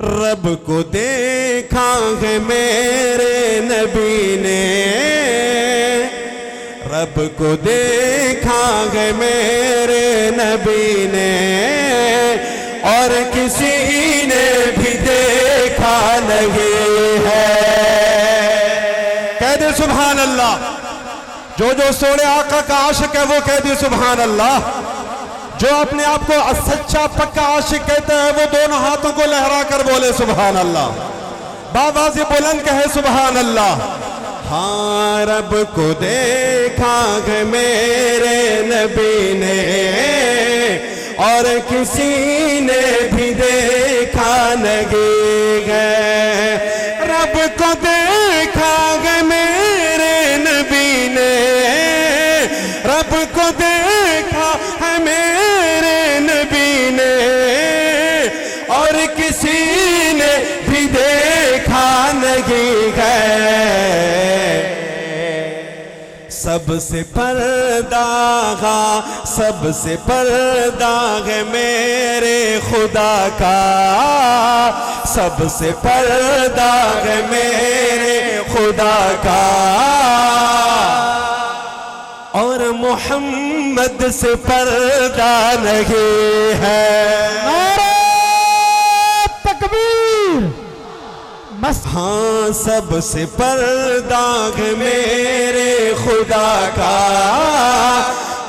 रब को देखा है मेरे नबी ने, रब को देखा है मेरे नबी ने, और किसी ने भी देखा नहीं है। कह दे सुभान अल्लाह। जो सोने आका का आशिक है वो कह दे सुभान अल्लाह। जो अपने आप को सच्चा पक्का आशिक कहता है वो दोनों हाथों को लहरा कर बोले सुभान अल्लाह। बाबा से बुलंद कहे सुभान अल्लाह। हाँ, रब को देखा है मेरे नबी ने, और किसी ने भी देखा नहीं है। रब को देखा है मेरे नबी ने, रब को देखा है मेरे नबी ने, और किसी ने भी देखा नहीं है। सबसे पर्दा, सबसे पर्दा है मेरे खुदा का, सबसे पर्दा है मेरे खुदा का, और मोहम्मद से पर्दा नहीं है। नारे तकबीर। हाँ, सबसे पर्दा है मेरे खुदा का,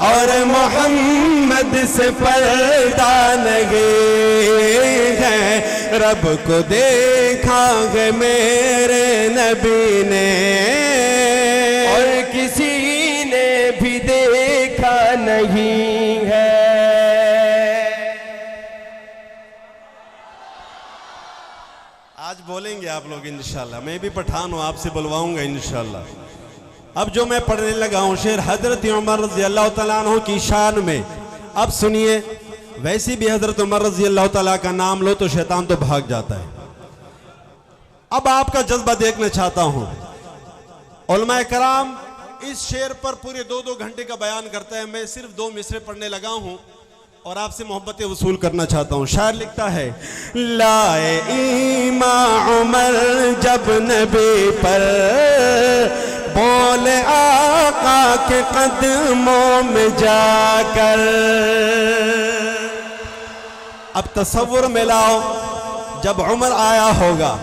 और मोहम्मद से पर्दा नहीं है। रब को देखा है मेरे नबी ने, और किसी ने भी देखा नहीं है। आज बोलेंगे आप लोग इंशाल्लाह। मैं भी पठान हूं, आपसे बुलवाऊंगा इंशाल्लाह। अब जो मैं पढ़ने लगा हूं शेर हजरत उमर रज़ी अल्लाह तआला अन्हु की शान में, अब सुनिए। वैसे भी हजरत उमर रज़ी अल्लाह तआला का नाम लो तो शैतान तो भाग जाता है। अब आपका जज्बा देखना चाहता हूं। उलमाए कराम इस शेर पर पूरे 2-2 घंटे का बयान करता है। मैं सिर्फ 2 मिसरे पढ़ने लगा हूं और आपसे मोहब्बतें वसूल करना चाहता हूं। शायर लिखता है, लाए ईमा उमर जब नबी पर, बोले आका के कदमों में जाकर। अब तसव्वुर में लाओ, जब उमर आया होगा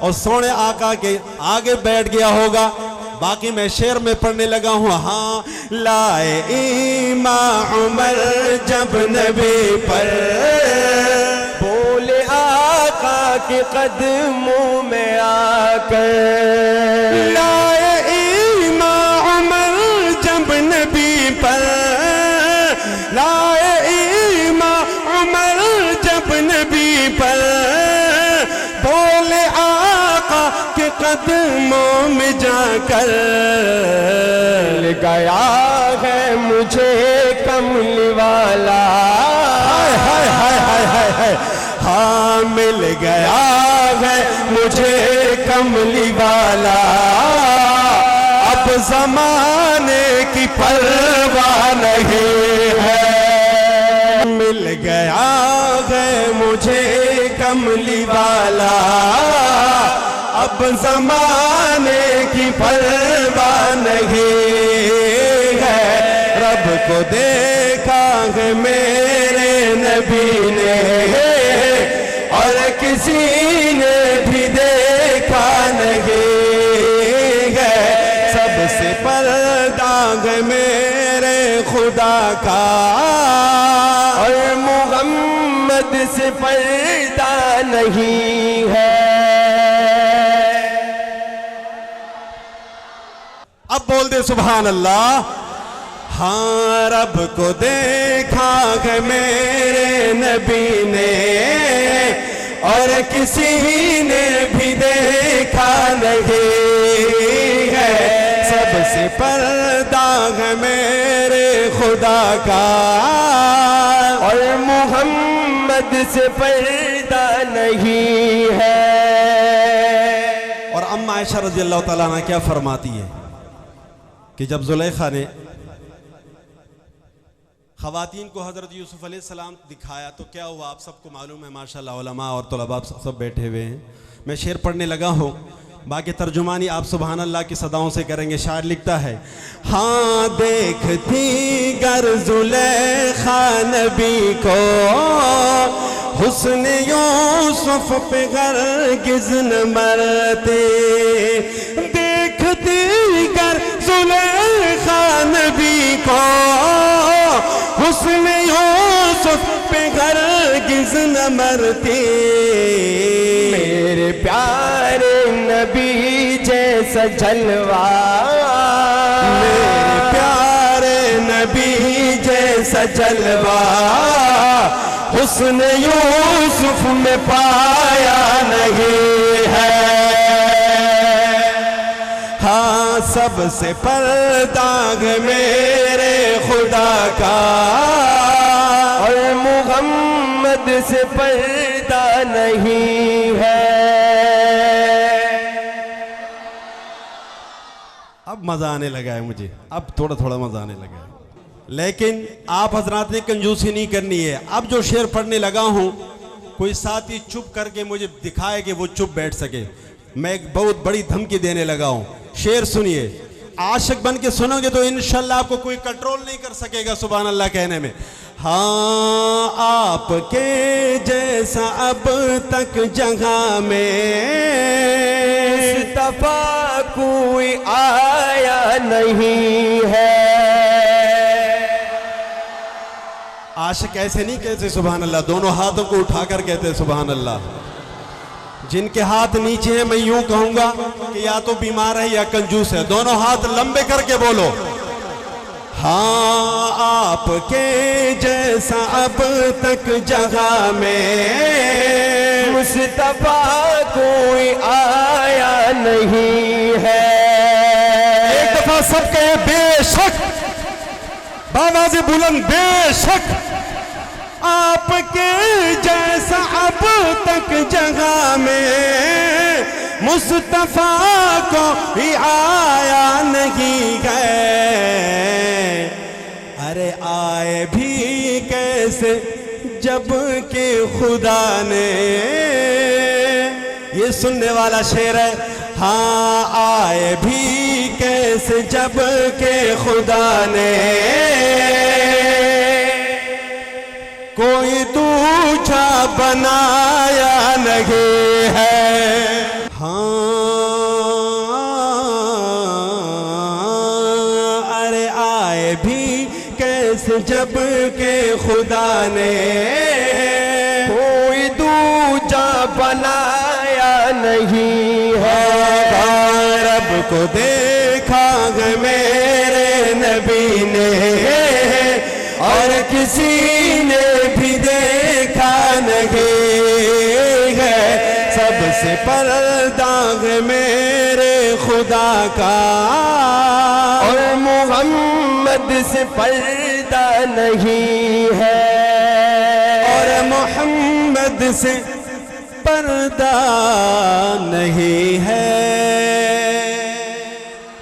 और सोने आका के आगे बैठ गया होगा। बाकी मैं शेर में पढ़ने लगा हूं। हाँ, लाए ईमा उमर जब नबी पर, बोले आका के कदमों में आकर। लाए ईमा उमर जब नबी पर, लाए ईमा उमर जब नबी पर, बोले आका के कदमों में जाकर। गया है मुझे कमली वाला, हाय हाय हाय हाय हाय हाय। हाँ, मिल गया है मुझे कमली वाला, अब जमाने की परवाह नहीं है। मिल गया है मुझे कमली वाला, अब जमाने की परवाह नहीं है। रब को देखा है मेरे नबी ने, और किसी ने भी देखा नहीं है। सबसे पर्दा है मेरे खुदा का, और मोहम्मद से पर्दा नहीं है। अब बोल दे सुभान अल्लाह। हाँ, रब को देखा है मेरे नबी ने, और किसी ने भी देखा नहीं है। सबसे पर्दा है मेरे खुदा का, और मोहम्मद से पर्दा नहीं है। और अम्मा आयशा रज़ी अल्लाह तआला अन्हा क्या फरमाती है कि जब जुलेखा ने ख़वातीन को हज़रत यूसुफ़ अलैहिस्सलाम दिखाया तो क्या हुआ, आप सबको मालूम है। माशाल्लाह उलमा और तलबा सब बैठे हुए हैं। मैं शेर पढ़ने लगा हूँ, बाकी तर्जुमानी आप सुभान अल्लाह की सदाओं से करेंगे। शायर लिखता है, हाँ देखती गर ज़ुलेखा नबी को हुस्न यूसुफ पे हरगिज़ न मरते। देखती गर ज़ुलेखा नबी को हुस्न यूसुफ पे हरगिज़ न मरती। मेरे प्यारे नबी जैसा जलवा, मेरे प्यारे नबी जैसा जलवा हुस्न यूसुफ में पाया नहीं है। हाँ सबसे परदाग मेरे खुदा का और मोहम्मद से पर्दा नहीं है। अब मजा आने लगा है मुझे, अब थोड़ा थोड़ा मजा आने लगा है। लेकिन आप हजरात ने कंजूसी नहीं करनी है। अब जो शेर पढ़ने लगा हूं, कोई साथी चुप करके मुझे दिखाए कि वो चुप बैठ सके। मैं एक बहुत बड़ी धमकी देने लगा हूं। शेर सुनिए, आशिक बन के सुनोगे तो इंशाल्लाह आपको कोई कंट्रोल नहीं कर सकेगा सुभान अल्लाह कहने में। हाँ आपके जैसा अब तक जगह में मुस्तफा कोई आया नहीं है। आशिक ऐसे नहीं कहते सुभान अल्लाह, दोनों हाथों को उठाकर कहते सुभान अल्लाह। जिनके हाथ नीचे हैं मैं यूं कहूंगा कि या तो बीमार है या कंजूस है। दोनों हाथ लंबे करके बोलो, हाँ आपके जैसा अब तक जगह में मुस्तफा कोई आया नहीं है। एक दफा सब कहे बेशक, बावाज़े बुलंद बेशक आपके जैसा अब तक जगह में मुस्तफा को ही आया नहीं है। अरे आए भी कैसे जब के खुदा ने, ये सुनने वाला शेर है। हाँ आए भी कैसे जब के खुदा ने कोई दूजा बनाया नहीं है। हाँ अरे आए भी कैसे जब के खुदा ने कोई दूजा बनाया नहीं है। रब को देखा है मेरे नबी ने और किसी ने भी देखा नहीं है। सबसे पर्दा है मेरे खुदा का और मोहम्मद से पर्दा नहीं है। और मोहम्मद से पर्दा नहीं है।